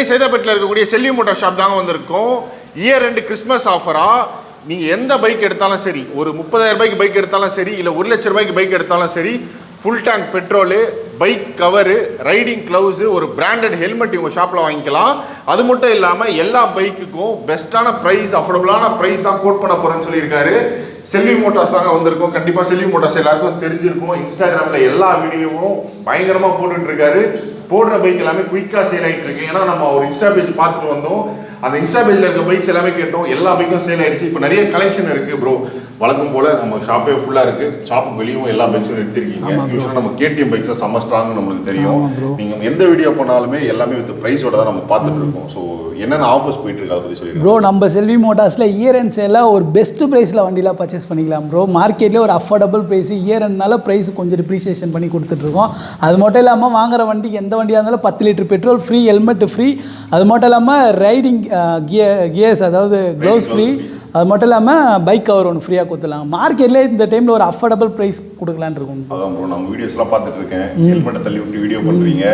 சென்னை சேதாப்பேட்டில் இருக்கக்கூடிய செல்வி motor shop தாங்க வந்திருக்கோம். இயர் ரெண்டு கிறிஸ்மஸ் ஆஃபராக நீங்கள் எந்த பைக் எடுத்தாலும் சரி, ஒரு 30,000 ரூபாய்க்கு பைக் எடுத்தாலும் சரி, இல்லை 1,00,000 ரூபாய்க்கு பைக் எடுத்தாலும் சரி, full tank petrol, bike cover, riding gloves, ஒரு பிராண்டட் ஹெல்மெட் இவங்க ஷாப்பில் வாங்கிக்கலாம். அது மட்டும் இல்லாமல் எல்லா பைக்குக்கும் பெஸ்ட்டான ப்ரைஸ், அஃபோர்டபுளான ப்ரைஸ் தான் கோட் பண்ண போகிறேன்னு சொல்லியிருக்காரு. செல்வி மோட்டார்ஸ் தாங்க வந்திருக்கோம். கண்டிப்பாக செல்வி மோட்டார்ஸ் எல்லாருக்கும் தெரிஞ்சிருக்கும். இன்ஸ்டாகிராமில் எல்லா வீடியோவும் பயங்கரமாக போட்டுட்ருக்காரு. போடுற பைக் எல்லாமே குயிக்காக சேல் ஆகிட்டு இருக்கு. ஏன்னா நம்ம ஒரு இன்ஸ்டா பேஜ் பார்த்துட்டு வந்தோம். அந்த இன்ஸ்டா பேஜில் இருக்க பைக்ஸ் எல்லாமே கேட்டோம். எல்லா பைக்கும் சேல் ஆகிடுச்சு. இப்போ நிறைய கலெக்ஷன் இருக்குது ப்ரோ. வழக்கம் போல் நம்ம ஷாப்பே ஃபுல்லாக இருக்குது. ஷாப்புக்கு வெளியும் எல்லா பைக்ஸும் எடுத்திருக்கீங்க. யூஸ்வலாக நம்ம கேடிஎம் பைக்ஸை செம்ம ஸ்ட்ராங்னு நம்மளுக்கு தெரியும். நீங்கள் எந்த வீடியோ பண்ணாலுமே எல்லாமே வித் ப்ரைஸோட தான் நம்ம பார்த்துட்டு இருக்கோம். ஸோ என்னென்ன ஆஃபர்ஸ் போயிட்டு இருக்கு அதை பற்றி சொல்லி ப்ரோ. நம்ம செல்வி மோட்டார்ஸில் இயர் அண்ட் சேலில் ஒரு பெஸ்ட் ப்ரைஸில் வண்டியில் பர்ச்சேஸ் பண்ணிக்கலாம் ப்ரோ. மார்க்கெட்லேயே ஒரு அஃபோர்டபுள் ப்ரைஸ், இயர் அண்ட்னால ப்ரைஸ் கொஞ்சம் டிப்ரிசியேஷன் பண்ணி கொடுத்துட்ருக்கோம். அது மட்டும் இல்லாமல் வாங்குற வண்டிக்கு எந்த வண்டியாக இருந்தாலும் 10 litre petrol free, helmet free. அது மட்டும் இல்லாமல் ரைடிங் கியர்ஸ் அதாவது க்ளவுஸ் ஃப்ரீ. அது மட்டும் இல்லாமல் பைக் கவர் ஒன்று ஃப்ரீயாக கொடுத்துலாம். மார்க்கெட்லேயே இந்த டைமில் ஒரு அஃபோர்டபுள் ப்ரைஸ் கொடுக்கலான்னு இருக்கும். அதான் ப்ரோ, நம்ம வீடியோஸ்லாம் பார்த்துட்டு இருக்கேன். ஹெல்மெட்டை தள்ளி விட்டு வீடியோ பண்ணுறீங்க.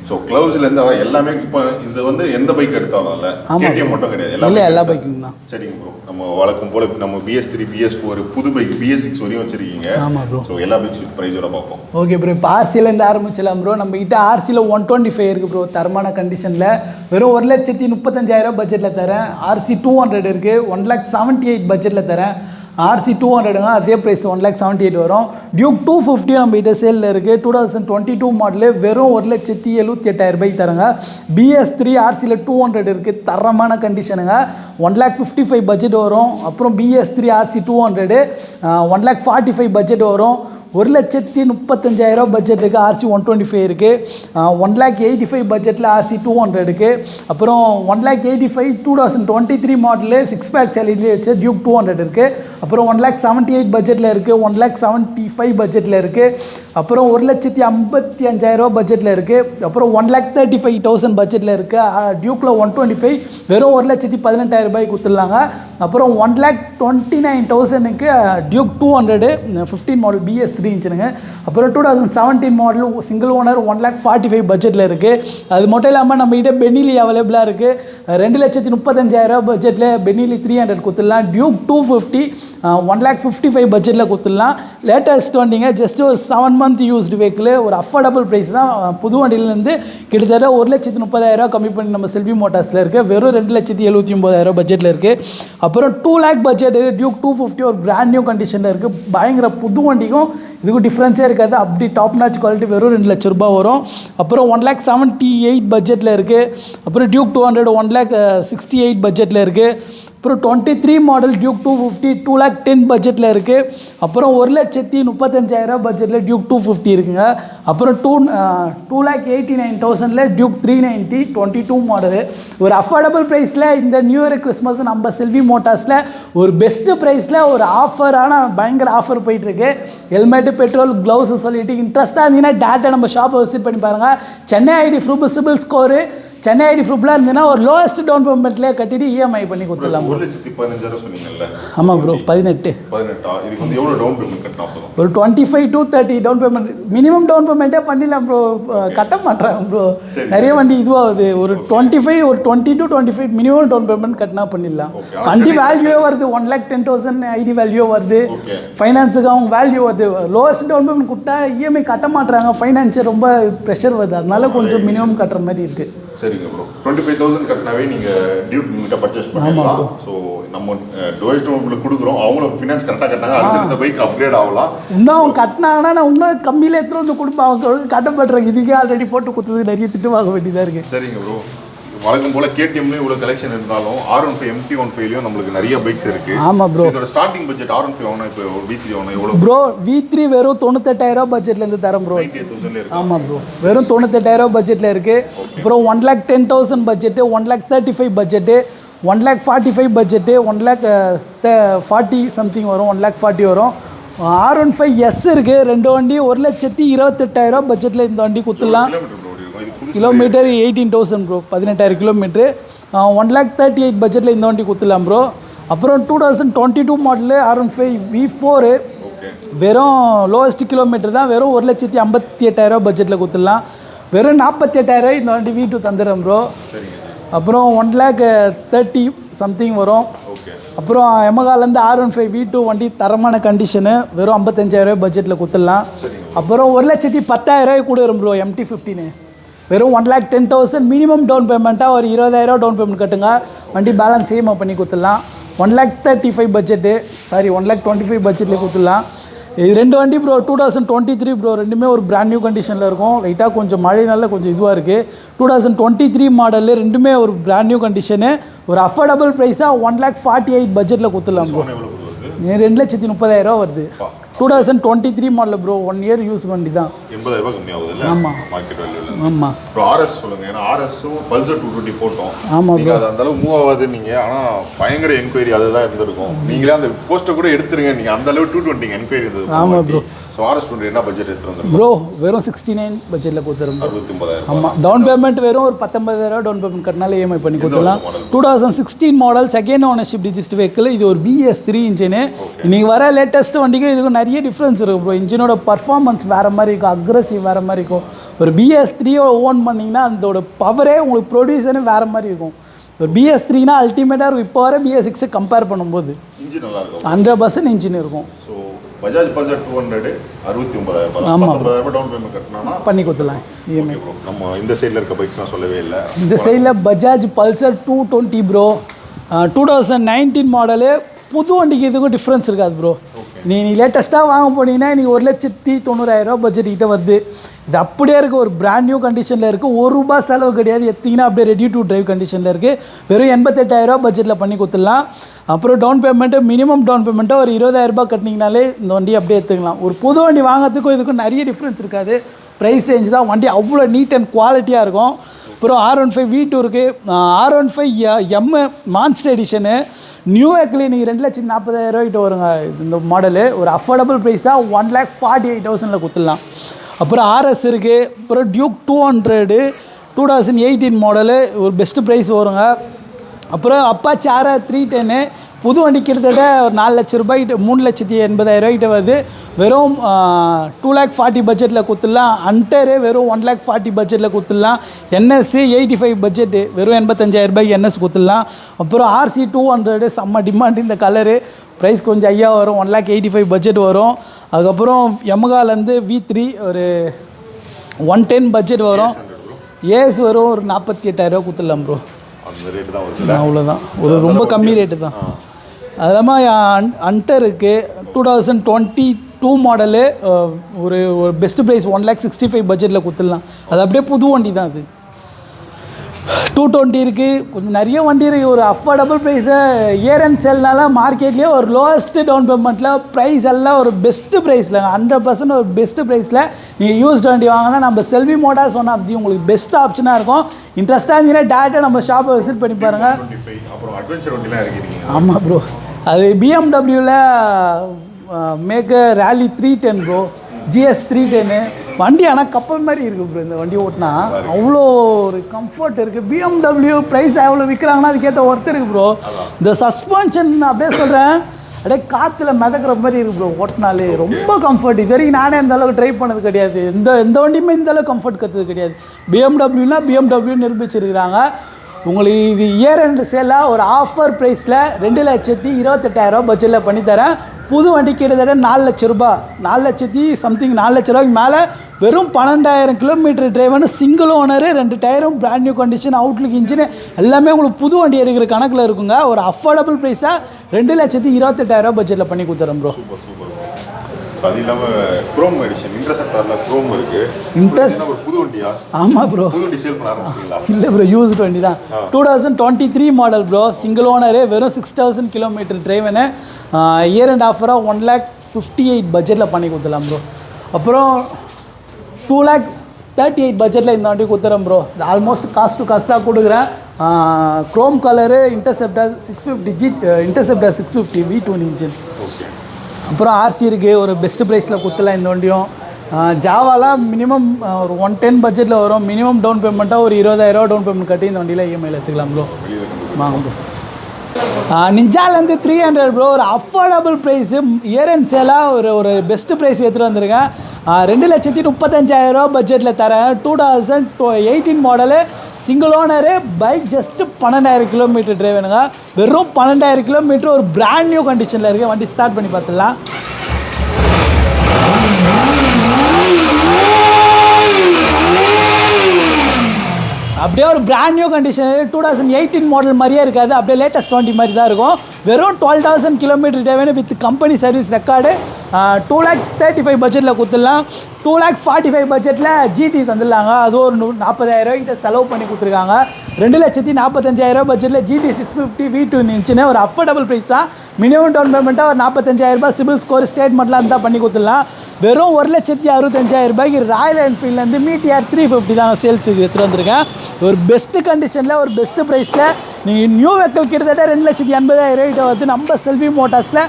ஸோ க்ளவுஸ்லேருந்து அதான் எல்லாமே. இப்போ இது வந்து எந்த பைக் எடுத்தாலும் இல்லை, கேடிஎம் மட்டும் கிடையாது, எல்லா பைக்கும் தான். சரிங்க ப்ரோ. நம்ம வழக்கம் போல் நம்ம BS3, BS4, புது பைக் BS6 வரையும் வச்சிருக்கீங்க. ஆமாம் ப்ரோ. ஸோ எல்லா பைக்ஸ் ப்ரைஸோட பார்ப்போம். Okay bro. இப்போ ஆர்சியிலேருந்து ஆரம்பிச்சலாம் ப்ரோ. நம்ம கிட்ட ஆர்சியில் 125 இருக்குது ப்ரோ. தரமான கண்டிஷனில் வெறும் 1,35,000 பட்ஜெட்டில் தரேன். RC 200 இருக்குது, 1,78,000 பட்ஜெட்டில் தரேன். RC 200ங்க அதே ப்ரைஸ் 1,78,000 வரும். டியூக் 250 நம்ம கிட்ட சேலில் இருக்குது. 2022 மாடலு வெறும் 1,78,000 ரூபாய்க்கு தரங்க. BS3 RCயில் 200 இருக்குது, தரமான கண்டிஷனுங்க. 1,55,000 பட்ஜெட் வரும். அப்புறம் BS3 RC 200 1,45,000 பட்ஜெட் வரும். 1,35,000 பட்ஜெட்டுக்கு RC 125 இருக்குது. 1,85,000 பட்ஜெட்டில் RC 200 இருக்குது. அப்புறம் 1,85,000 2023 மாடலு 6 பேக் எல்இடி வச்சு டியூக் 200 இருக்குது. அப்புறம் 1,78,000 பட்ஜெட்டில் இருக்குது. 1,75,000 பட்ஜெட்டில் இருக்குது. அப்புறம் 1,55,000 பட்ஜெட்டில் இருக்குது. அப்புறம் 1,35,000 பட்ஜெட்டில் இருக்குது. டியூக்கில் 125 வெறும் 1,18,000 ரூபாய்க்கு கொடுத்துடலாங்க. அப்புறம் 1,29,000க்கு டியூக் 200 15 மாடல் BS3 இன்ச்சுனுங்க. அப்புறம் 2017 மாடல் சிங்கிள் ஓனர் 1,45,000 பட்ஜெட்டில் இருக்குது. அது மட்டும் இல்லாமல் நம்ம கிட்ட பெனிலி அவைலபிளாக இருக்குது. 2,35,000 பட்ஜெட்டில் பெனிலி 300 கொடுத்துடலாம். டியூக் 250 1,55,000 பட்ஜெட்டில் கொடுத்துடலாம். லேட்டஸ்ட் வண்டிங்க, ஜஸ்ட் ஒரு 7 மந்த் யூஸ்டு வெஹிக்கிள். ஒரு அஃபோர்டபுள் ப்ரைஸ் தான். புது வண்டியிலேருந்து கிட்டத்தட்ட 1,30,000 கம்மி பண்ணி நம்ம செல்வி மோட்டார்ஸில் இருக்குது. வெறும் 2,79,000 பட்ஜெட்டில் இருக்குது. அப்புறம் 2 lakh பட்ஜெட் டியூக் 250 ஒரு பிராண்ட் நியூ கண்டிஷனில் இருக்குது. பயங்கர புது வண்டிக்கும் இதுக்கும் டிஃப்ரென்ஸே இருக்காது. அப்படி டாப் நாச் குவாலிட்டி. வெறும் 2,00,000 ரூபாய் வரும். அப்புறம் 1,78,000 பட்ஜெட்டில் இருக்குது. அப்புறம் டியூக் 200 1,68,000 பட்ஜெட்டில் இருக்குது. அப்புறம் 23 மாடல் டியூக் 250 2,10,000 பட்ஜெட்டில் இருக்குது. அப்புறம் 1,35,000 பட்ஜெட்டில் டியூக் 250 இருக்குங்க. அப்புறம் 2,89,000 டியூக் 390 22 மாடலு. ஒரு அஃபோர்டபுள் ப்ரைஸில் இந்த நியூ இயர் கிறிஸ்மஸ் நம்ம செல்வி மோட்டார்ஸில் ஒரு பெஸ்ட்டு ப்ரைஸில் ஒரு ஆஃபரான பயங்கர ஆஃபர் போயிட்டுருக்கு. ஹெல்மெட்டு, பெட்ரோல், க்ளவுஸ் சொல்லிட்டு இன்ட்ரெஸ்ட்டாக இருந்தீங்கன்னா டேட்டா நம்ம ஷாப்பை விசிட் பண்ணி பாருங்கள். Chennai ID proof, CIBIL score, Chennai ID ப்ரூஃப்லாம் இருந்ததுன்னா ஒரு லோவஸ்ட் டவுன் பேமெண்ட்லேயே கட்டிட்டு EMI பண்ணி கொடுத்துடலாம். 1,15,000 சொன்னீங்கல்ல? ஆமாம் ப்ரோ. 18 இதுக்கு வந்து எவ்வளோ டவுன் பேமெண்ட் கட்டினா போதும்? ஒரு 25 to 30 down payment minimum down பேமெண்ட்டே பண்ணிடலாம் ப்ரோ. கட்ட மாட்டாங்க ப்ரோ. நிறைய வண்டி இதுவாகுது. ஒரு 25 ஒரு 20 to 25 மினிமம் டவுன் பேமெண்ட் கட்டினா பண்ணிடலாம். வண்டி வேல்யூவே வருது. 1,10,000 ஐடி வேல்யூ வருது. ஃபைனான்ஸுக்கு அவங்க வேல்யூ வருது. லோவஸ்ட் டவுன் பேமெண்ட் கொடுத்தா EMI கட்ட மாட்டாங்க. ஃபைனான்ஸ் ரொம்ப ப்ரெஷர் வருது. அதனால கொஞ்சம் மினிமம் கட்டுற மாதிரி இருக்குது. சரிங்க ப்ரோ. 25,000 கட்டினாவே நீங்கள் டியூக் கிட்ட பர்ச்சேஸ் பண்ணலாம். ஸோ நம்ம டோயஸ்ட் உங்களுக்கு கொடுக்குறோம். அவங்களும் ஃபினான்ஸ் கரெக்டாக கட்டினாங்க. அடுத்த பைக் அப்கிரேட் ஆகலாம். இன்னும் அவங்க கட்டினாங்கன்னா நான் இன்னும் கம்மியில் எடுத்துகிட்டு வந்து கொடுப்பேன். அவங்க கட்டப்படுறாங்க. இதுக்கே ஆல்ரெடி போட்டு கொடுத்தது நிறைய திட்டு வாங்க வேண்டியதாக இருக்குது. சரிங்க ப்ரோ. வழக்கம் போல கேடிஎம்லேயும் இவ்வளோ கலெக்ஷன் இருந்தாலும் R15 MT15லையும் நம்மளுக்கு நிறைய பைக்ஸ் இருக்குது. ஆமாம் ப்ரோ. இதோட ஸ்டார்டிங் பட்ஜெட் R15 வாங்கினா இப்போ V3 வாங்கினா எவ்வளோ ப்ரோ? V3 வெறும் 98,000 பட்ஜெட்லேருந்து தரோம் ப்ரோ. 98,000 இருக்குது. ஆமாம் ப்ரோ. வெறும் 98,000 பட்ஜெட்டில் இருக்குது. அப்புறம் 1,10,000 பட்ஜெட்டு, 1,35,000 பட்ஜெட்டு, 1,45,000 பட்ஜெட்டு, 1,40 சம்திங் வரும். 1,40 வரும். R15S இருக்குது. 2 வண்டி 1,28,000 பட்ஜெட்டில் இந்த வண்டி கொடுத்துடலாம். Kilometre 18,000 bro. 18,000 கிலோமீட்ரு. 1,38,000 பட்ஜெட்டில் இந்த வண்டி கொடுத்துடலாம் ப்ரோ. அப்புறம் 2022 மாடலு R15 V4 வெறும் லோவஸ்ட் கிலோமீட்டர் தான். வெறும் 1,58,000 பட்ஜெட்டில் கொடுத்துடலாம். வெறும் 48,000 இந்த வண்டி V2 தந்துடுறேன் ப்ரோ. அப்புறம் 1,30,000 சம்திங் வரும். ஓகே. அப்புறம் எமகாலேருந்து R15 V2 வண்டி தரமான கண்டிஷனு, வெறும் 55,000 பட்ஜெட்டில் கொடுத்துடலாம். அப்புறம் 1,10,000 கூட வரும் ப்ரோ MT-15. வெறும் 1,10,000 மினிமம் டவுன் பேமெண்ட்டாக ஒரு 20,000 டவுன் பேமெண்ட் கட்டுங்க, வண்டி பேலன்ஸ் சேமாக பண்ணி கொடுத்துடலாம். 1,35,000 பட்ஜெட்டு, சாரி 1,25,000 பட்ஜெட்டில் கொடுத்துடலாம். இது ரெண்டு வண்டி ப்ரோ 2023 ப்ரோ, ரெண்டுமே ஒரு பிராண்ட் நியூ கண்டிஷனில் இருக்கும். லைட்டாக கொஞ்சம் மழைனால கொஞ்சம் இதுவாக இருக்குது. 2023 மாடலு, ரெண்டுமே ஒரு பிராண்ட் நியூ கண்டிஷனு, ஒரு அஃபோர்டபுள் ப்ரைஸாக 1,48,000 பட்ஜெட்டில் கொடுத்துடலாம் ப்ரோ. 2,30,000 வருது. 2023 மாடல் ப்ரோ, 1 இயர் யூஸ் வண்டி தான். 80,000 கம்மியாகுது. ஆமாம் மார்க்கெட் வேல்யூல. ஆமாம் ப்ரோ ஆர்எஸ் சொல்லுங்கள், ஏன்னா ஆர்எஸும் பல்சர் 220 போட்டோம். ஆமாம் ப்ரோ, அது அந்தளவு மூவ் ஆகாது நீங்கள், ஆனால் பயங்கர என்கொயரி அதுதான் இருந்திருக்கும். நீங்களே அந்த போஸ்ட்டை கூட எடுத்துருங்க, நீங்கள் அந்தளவு 220 என்கொயரி இருந்தது. ஆமாம் ப்ரோ. ஸோ ஆர்எஸ் 20 என்ன பட்ஜெட் எடுத்துருந்தோம் ப்ரோ? வெறும் 69 பட்ஜெட்டில் கொடுத்துரும். 69,000. ஆமாம், டவுன் பேமெண்ட் வெறும் ஒரு 19,000 டவுன் பேமெண்ட் கட்டினால EMI பண்ணி கொடுத்துடலாம். 2016 model, second ownership register vehicle. இது ஒரு BS3 இன்ஜினு. இன்றைக்கி வர லேட்டஸ்ட் வண்டிக்கும் இதுக்கும் நிறைய டிஃப்ரென்ஸ் இருக்கும் ப்ரோ. இன்ஜினோட பர்ஃபார்மன்ஸ் வேறு மாதிரி இருக்கும், அக்ரெசிவ் வேறு மாதிரி இருக்கும். ஒரு BS3 ஓன் பண்ணிங்கன்னா அதோட பவரே உங்களுக்கு ப்ரொடியூசரே வேறு மாதிரி இருக்கும். ஒரு BS3னா அல்டிமேட்டாக இருக்கும். இப்போ வர BS6 கம்பேர் பண்ணும்போது இன்ஜின் நல்லா இருக்கும், 100% இன்ஜின் இருக்கும். So Bajaj Pulsar 200 69,000. ஆமாம், 19,000 டவுன் பேமெண்ட் கட்டினா பண்ணி கொடுத்துடலாம் EMI. நம்ம இந்த சைடில் இருக்க பைக்ஸ்லாம் சொல்லவே இல்லை. இந்த சைடில் பஜாஜ் பல்சர் 220 ப்ரோ, 2019 மாடலு. புது வண்டிக்கு இதுக்கும் டிஃப்ரென்ஸ் இருக்காது ப்ரோ. நீ லேட்டஸ்ட்டாக வாங்க போனீங்கன்னா இன்றைக்கி 1,90,000 பட்ஜெட் கிட்ட வருது. இது அப்படியே இருக்குது, ஒரு பிராண்ட் நியூ கண்டிஷனில் இருக்குது. ₹1 செலவு கிடையாது, எத்திங்கன்னா அப்படியே ரெடி டு டிரைவ் கண்டிஷனில் இருக்குது. வெறும் 88,000 பட்ஜெட்டில் பண்ணி கொடுத்துடலாம். அப்புறம் டவுன் பேமெண்ட்டு, மினிமம் டவுன் பேமெண்ட்டை ஒரு 20,000 கட்டினீங்கனாலே இந்த வண்டி அப்படியே எடுத்துக்கலாம். ஒரு புது வண்டி வாங்கிறதுக்கும் இதுக்கும் நிறைய டிஃப்ரென்ஸ் இருக்காது. ப்ரைஸ் ரேஞ்ச் தான், வண்டி அவ்வளோ நீட் அண்ட் குவாலிட்டியாக இருக்கும். அப்புறம் R15 V2 இருக்குது. R15 M monster edition new ஏக்கில் நீங்கள் 2,40,000 கிட்ட வருங்க இந்த மாடலு. ஒரு அஃபோர்டபுள் ப்ரைஸாக 1,48,000 கொடுத்துடலாம். அப்புறம் RS இருக்குது. அப்புறம் டியூக் 200 2018 மாடலு, ஒரு பெஸ்ட்டு ப்ரைஸ் வருங்க. அப்புறம் அப்பாச்சி RR 310 புது வண்டி கிட்டத்தட்ட ஒரு 4 லட்ச ரூபாய்கிட்ட, 3,80,000 கிட்ட வருது. வெறும் 2,40,000 பட்ஜெட்டில் கொடுத்துடலாம். அண்டரு வெறும் 1,40,000 பட்ஜெட்டில் கொடுத்துடலாம். NS 85 பட்ஜெட்டு, வெறும் 85,000 NS கொடுத்துடலாம். அப்புறம் RC 200 செம்ம டிமாண்ட் இந்த கலரு, ப்ரைஸ் கொஞ்சம் ஐயா வரும், 1,85,000 பட்ஜெட் வரும். அதுக்கப்புறம் எமகாலேருந்து V3 ஒரு 110 பட்ஜெட் வரும். ஏஸ் வரும் ஒரு 48,000 கொடுத்துடலாம் ப்ரோ. அந்த ரேட்டு தான் வருது, அவ்வளோதான், ஒரு ரொம்ப கம்மி ரேட்டு தான். அது இல்லாமல் அண்டர் இருக்குது 2022 மாடலு, ஒரு பெஸ்ட்டு ப்ரைஸ் 1,65,000 பட்ஜெட்டில் கொடுத்துடலாம். அது அப்படியே புது வண்டி தான். அது 220 இருக்குது, கொஞ்சம் நிறைய வண்டி இருக்குது. ஒரு அஃபோர்டபுள் ப்ரைஸை இயர் அண்ட் சேல்னால மார்க்கெட்லேயே ஒரு லோவஸ்ட்டு டவுன் பேமெண்ட்டில் ப்ரைஸ் எல்லாம் ஒரு பெஸ்ட்டு ப்ரைஸில் 100% ஒரு பெஸ்ட்டு ப்ரைஸில் நீங்கள் யூஸ்டு வண்டி வாங்கினா நம்ம செல்வி மோட்டார்ஸ் ஒன் ஆஃப் தி உங்களுக்கு பெஸ்ட் ஆப்ஷனாக இருக்கும். இன்ட்ரெஸ்ட்டாக இருந்தீங்கன்னா டேரெக்டாக நம்ம ஷாப்பை விசிட் பண்ணி பாருங்கள். அப்புறம் அட்வென்ச்சர் வண்டிலாம் இருக்கீங்க. ஆமாம் ப்ரோ, அது BMWவில் மேக் ரேலி 310 ப்ரோ, GS 310 வண்டி. ஆனால் கப்பல் மாதிரி இருக்குது ப்ரோ, இந்த வண்டி ஓட்டினா அவ்வளோ ஒரு கம்ஃபர்ட் இருக்குது. BMW ப்ரைஸ் எவ்வளோ விற்கிறாங்கன்னா அதுக்கேற்ற ஒர்த்து இருக்குது ப்ரோ. இந்த சஸ்பென்ஷன் அப்படியே சொல்கிறேன், அப்படியே காற்றுல மிதக்கிற மாதிரி இருக்குது ப்ரோ ஓட்டினாலே. ரொம்ப கம்ஃபர்ட். இது வரைக்கும் நானே இந்த அளவுக்கு ட்ரை பண்ணது கிடையாது, எந்த வண்டியுமே இந்த அளவுக்கு கம்ஃபர்ட் கற்றுது கிடையாது. BMWனா BMW நிரூபிச்சிருக்கிறாங்க. உங்களுக்கு இது இயர் அண்ட் சேலாக ஒரு ஆஃபர் ப்ரைஸில் 2,28,000 பட்ஜெட்டில் பண்ணித்தரேன். புது வண்டி கிட்டத்தட்ட 4 லட்ச ரூபாய், 4 லட்சத்தி சம்திங் 4 லட்ச ரூபாய்க்கு மேலே. வெறும் 12,000 கிலோமீட்டர் டிரைவர்னு, சிங்கிள் ஓனரு, 2 டயரும் brand new condition, outlook engine எல்லாமே உங்களுக்கு புது வண்டி எடுக்கிற கணக்கில் இருக்குங்க. ஒரு அஃபோர்டபுள் ப்ரைஸாக 2,28,000 பட்ஜெட்டில் பண்ணி கொடுத்துறேன் ப்ரோ. அது இல்லாமல் குரோம் எடிஷன் இன்டர்செப்டரில் குரோம் இருக்குது. ஒரு புது வண்டியா? ஆமாம் ப்ரோ, புது வண்டி சேல் பண்ண ஆரம்பிச்சிங்களா? இல்லை ப்ரோ, யூஸ்டு வண்டி தான். 2023 மாடல் ப்ரோ, சிங்கிள் ஓனரு, வெறும் 6,000 கிலோமீட்டர் டிரைவனு, இயர் அண்ட் ஆஃபராக 1,58,000 பட்ஜெட்டில் பண்ணி கொடுத்துடலாம் ப்ரோ. அப்புறம் 2,38,000 பட்ஜெட்டில் இந்த வண்டி கொடுத்துறேன் ப்ரோ. இது ஆல்மோஸ்ட் காஸ்ட் டு காஸ்ட்டாக கொடுக்குறேன். Chrome colour, interceptor 650 V2 engine. அப்புறம் RC இருக்குது, ஒரு பெஸ்ட்டு ப்ரைஸில் கொடுத்துலாம் இந்த வண்டியும். ஜாவாலாம் மினிமம் ஒரு 110 பட்ஜெட்டில் வரும். மினிமம் டவுன் பேமெண்ட்டாக ஒரு 20,000 டவுன் பேமெண்ட் கட்டி இந்த வண்டியில் EMIயில் எடுத்துக்கலாம் ப்ரோ. வாங்க ப்ரோ. நிஞ்சாலேருந்து 300 ப்ரோ, ஒரு அஃபோர்டபுள் ப்ரைஸு, இயர் அண்ட் சேலாக ஒரு பெஸ்ட்டு ப்ரைஸ் எடுத்துகிட்டு வந்திருக்கேன். 2,35,000 பட்ஜெட்டில் தரேன். 2018 model, single owner, bike just 12,000 kilometre டிரைவனுங்க. வெறும் 12,000 கிலோமீட்டர், ஒரு பிராண்ட் நியூ கண்டிஷனில் இருக்குது. வண்டி ஸ்டார்ட் பண்ணி பார்த்துடலாம். அப்படியே ஒரு பிராண்ட் நியூ கண்டிஷன். 2018 மாடல் மாதிரியே இருக்காது, அப்படியே லேட்டஸ்ட் வண்டி மாதிரி தான் இருக்கும். வெறும் 12,000 kilometre driven with company service record. 2,35,000 பட்ஜெட்டில் கொடுத்துடலாம். 2,45,000 பட்ஜெட்டில் ஜிடி தந்துடலாங்க. அது ஒரு 40,000 கிட்ட செலவு பண்ணி கொடுத்துருக்காங்க. 2,45,000 பட்ஜெட்டில் ஜிடி 650 V2 இருந்துச்சுன்னு ஒரு அஃபோர்டபுள் ப்ரைஸ் தான். மினிமம் டவுன் பேமெண்ட்டாக ஒரு 45,000 சிபில் ஸ்கோர் ஸ்டேட்மெண்ட்லாம் இருந்தால் பண்ணி கொடுத்துடலாம். வெறும் 1,65,000 ராயல் என்ஃபீல்ட்லேருந்து மீடிஆர் 350 தான் சேல்ஸுக்கு எடுத்துகிட்டு வந்திருக்கேன். ஒரு பெஸ்ட்டு கண்டிஷனில், ஒரு பெஸ்ட்டு ப்ரைஸில் நீங்கள் நியூ வெஹிக்கிள் கிட்டத்தட்ட 2,80,000 கிட்ட வந்து நம்ம செல்வி மோட்டார்ஸில்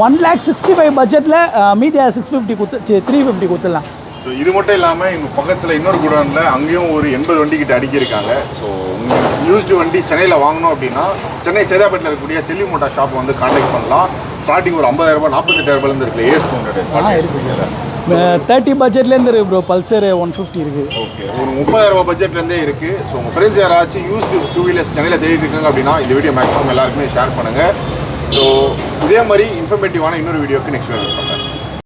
1,65,000 பட்ஜெட்டில் மீடிஆர் 350 கொடுத்துடலாம். ஸோ இது மட்டும் இல்லாமல் எங்கள் பக்கத்தில் இன்னொரு குடோனில் அங்கேயும் ஒரு 80 வண்டி கிட்ட அடிக்கிருக்காங்க. ஸோ உங்களுக்கு யூஸ்டு வண்டி சென்னையில் வாங்கணும் அப்படின்னா சென்னை சேதாப்பேட்டில் இருக்கக்கூடிய செல்வி மோட்டார் ஷாப் வந்து கான்டாக்ட் பண்ணலாம். ஸ்டார்டிங் ஒரு 50,000 48,000 இருக்குது. ஏஸ் 200 இருக்குது. 30 பட்ஜெட்லேருந்து இருக்குது ப்ரோ. பல்சர் 150 இருக்குது. ஓகே, ஒரு 30,000 பட்ஜெட்லேருந்தே இருக்குது. ஸோ உங்கள் ஃப்ரெண்ட்ஸ் யாராச்சும் யூஸ்டு 2 வீலர்ஸ் சென்னையில் தேடிட்டு இருக்காங்க அப்படின்னா இந்த வீடியோ மேக்ஸிமம் எல்லாருக்குமே ஷேர் பண்ணுங்கள். ஸோ இதே மாதிரி இன்ஃபர்மேட்டிவான இன்னொரு வீடியோக்கு நெக்ஸ்ட் வீடியோ